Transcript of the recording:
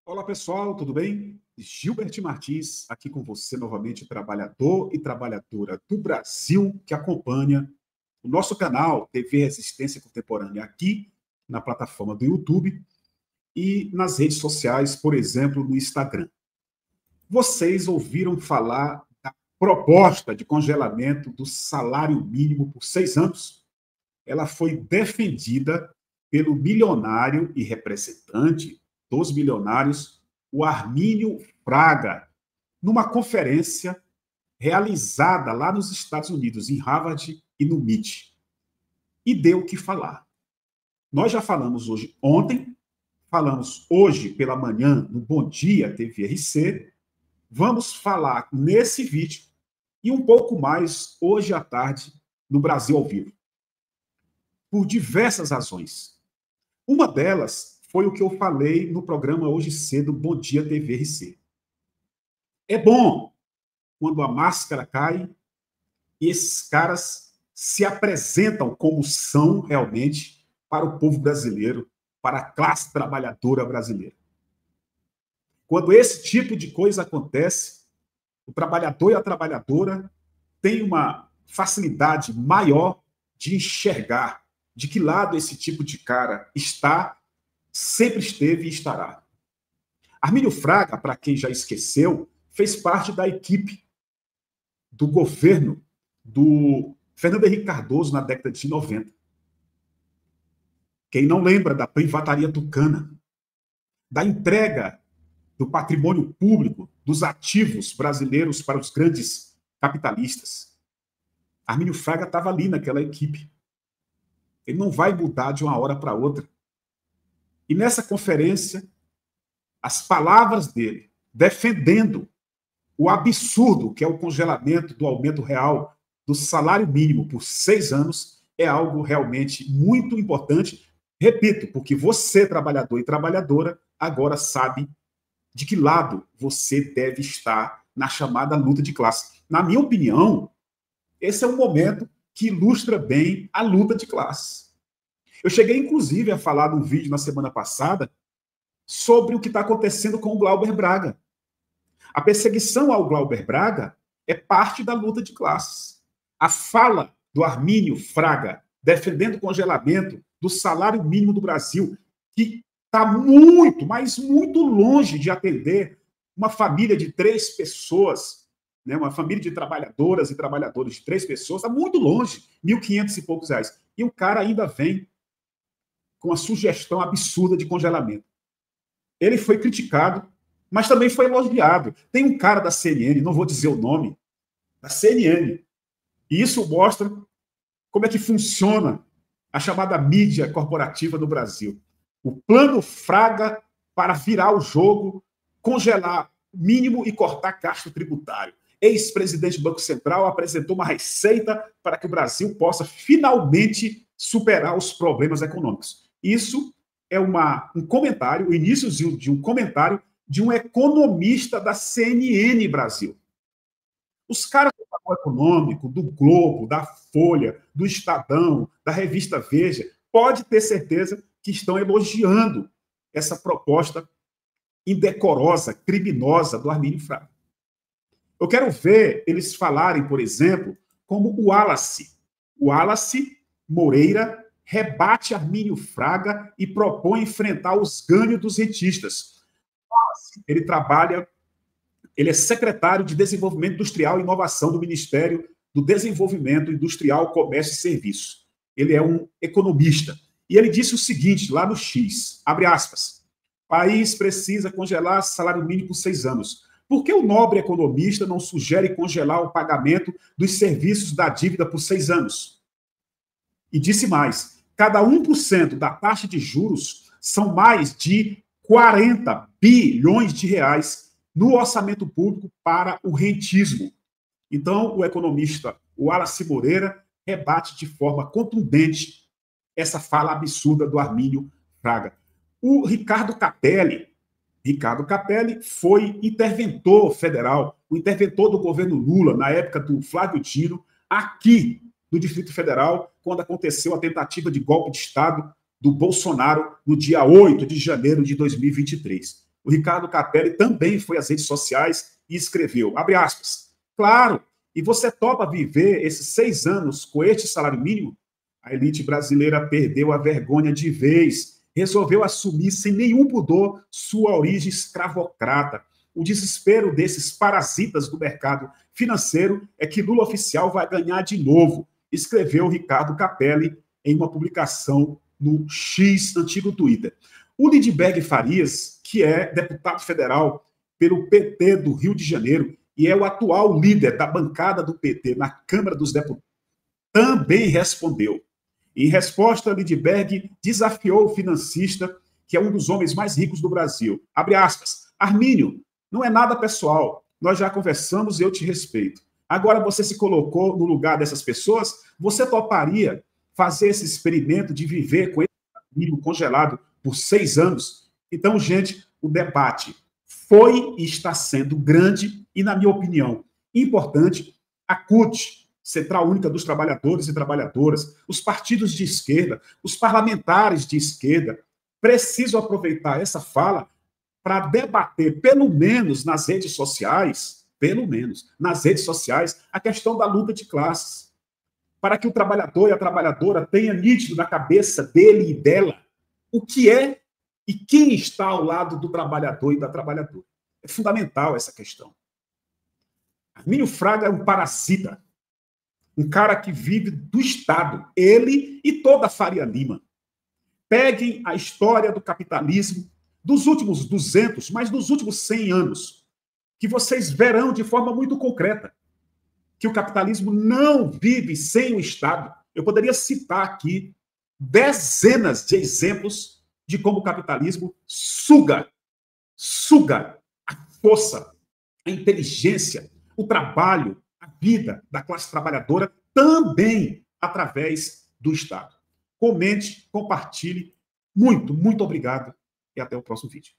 Olá, pessoal, tudo bem? Gilbert Martins, aqui com você novamente, trabalhador e trabalhadora do Brasil que acompanha o nosso canal TV Resistência Contemporânea aqui na plataforma do YouTube e nas redes sociais, por exemplo, no Instagram. Vocês ouviram falar da proposta de congelamento do salário mínimo por 6 anos? Ela foi defendida pelo milionário e representante dos milionários, o Armínio Fraga, numa conferência realizada lá nos Estados Unidos, em Harvard e no MIT. E deu o que falar. Nós já falamos ontem, falamos hoje pela manhã no Bom Dia TVRC, vamos falar nesse vídeo e um pouco mais hoje à tarde no Brasil ao Vivo. Por diversas razões. Uma delas foi o que eu falei no programa hoje cedo, Bom Dia TVRC. É bom quando a máscara cai e esses caras se apresentam como são realmente para o povo brasileiro, para a classe trabalhadora brasileira. Quando esse tipo de coisa acontece, o trabalhador e a trabalhadora têm uma facilidade maior de enxergar de que lado esse tipo de cara está, sempre esteve e estará. Armínio Fraga, para quem já esqueceu, fez parte da equipe do governo do Fernando Henrique Cardoso na década de 90. Quem não lembra da privataria tucana, da entrega do patrimônio público, dos ativos brasileiros para os grandes capitalistas. Armínio Fraga estava ali naquela equipe. Ele não vai mudar de uma hora para outra. E nessa conferência, as palavras dele, defendendo o absurdo que é o congelamento do aumento real do salário mínimo por 6 anos, é algo realmente muito importante. Repito, porque você, trabalhador e trabalhadora, agora sabe de que lado você deve estar na chamada luta de classe. Na minha opinião, esse é um momento que ilustra bem a luta de classe. Eu cheguei, inclusive, a falar num vídeo na semana passada sobre o que está acontecendo com o Glauber Braga. A perseguição ao Glauber Braga é parte da luta de classes. A fala do Armínio Fraga defendendo o congelamento do salário mínimo do Brasil, que está muito, mas muito longe de atender uma família de 3 pessoas, né, uma família de trabalhadoras e trabalhadores de 3 pessoas, está muito longe, R$1.500 e poucos. E o cara ainda vem com a sugestão absurda de congelamento. Ele foi criticado, mas também foi elogiado. Tem um cara da CNN, não vou dizer o nome, da CNN, e isso mostra como é que funciona a chamada mídia corporativa no Brasil. O plano Fraga para virar o jogo, congelar mínimo e cortar gasto tributário. Ex-presidente do Banco Central apresentou uma receita para que o Brasil possa finalmente superar os problemas econômicos. Isso é um comentário, o início de um comentário de um economista da CNN Brasil. Os caras do Valor Econômico, do Globo, da Folha, do Estadão, da revista Veja, pode ter certeza que estão elogiando essa proposta indecorosa, criminosa do Armínio Fraga. Eu quero ver eles falarem, por exemplo, como o Wallace Moreira rebate Armínio Fraga e propõe enfrentar os ganhos dos rentistas. Ele é secretário de Desenvolvimento Industrial e Inovação do Ministério do Desenvolvimento Industrial, Comércio e Serviços. Ele é um economista. E ele disse o seguinte, lá no X, abre aspas, país precisa congelar salário mínimo por 6 anos. Por que o nobre economista não sugere congelar o pagamento dos serviços da dívida por 6 anos? E disse mais, cada 1% da taxa de juros são mais de 40 bilhões de reais no orçamento público para o rentismo. Então, o economista Wallace Moreira rebate de forma contundente essa fala absurda do Armínio Fraga. O Ricardo Capelli foi interventor federal, o interventor do governo Lula, na época do Flávio Dino, aqui no Distrito Federal, quando aconteceu a tentativa de golpe de Estado do Bolsonaro no dia 8 de janeiro de 2023. O Ricardo Capelli também foi às redes sociais e escreveu, abre aspas, claro, e você topa viver esses 6 anos com este salário mínimo? A elite brasileira perdeu a vergonha de vez, resolveu assumir sem nenhum pudor sua origem escravocrata. O desespero desses parasitas do mercado financeiro é que Lula oficial vai ganhar de novo, escreveu Ricardo Capelli em uma publicação no X, antigo Twitter. O Lindbergh Farias, que é deputado federal pelo PT do Rio de Janeiro e é o atual líder da bancada do PT na Câmara dos Deputados, também respondeu. Em resposta, Lindbergh desafiou o financista, que é um dos homens mais ricos do Brasil. Abre aspas. Armínio, não é nada pessoal. Nós já conversamos e eu te respeito. Agora você se colocou no lugar dessas pessoas? Você toparia fazer esse experimento de viver com esse milho congelado por 6 anos? Então, gente, o debate foi e está sendo grande e, na minha opinião, importante. A CUT, Central Única dos Trabalhadores e Trabalhadoras, os partidos de esquerda, os parlamentares de esquerda, precisam aproveitar essa fala para debater, pelo menos nas redes sociais, a questão da luta de classes, para que o trabalhador e a trabalhadora tenha nítido na cabeça dele e dela o que é e quem está ao lado do trabalhador e da trabalhadora. É fundamental essa questão. Armínio Fraga é um parasita, um cara que vive do Estado, ele e toda a Faria Lima. Peguem a história do capitalismo dos últimos 200, mas dos últimos 100 anos, que vocês verão de forma muito concreta que o capitalismo não vive sem o Estado. Eu poderia citar aqui dezenas de exemplos de como o capitalismo suga a força, a inteligência, o trabalho, a vida da classe trabalhadora também através do Estado. Comente, compartilhe. Muito obrigado e até o próximo vídeo.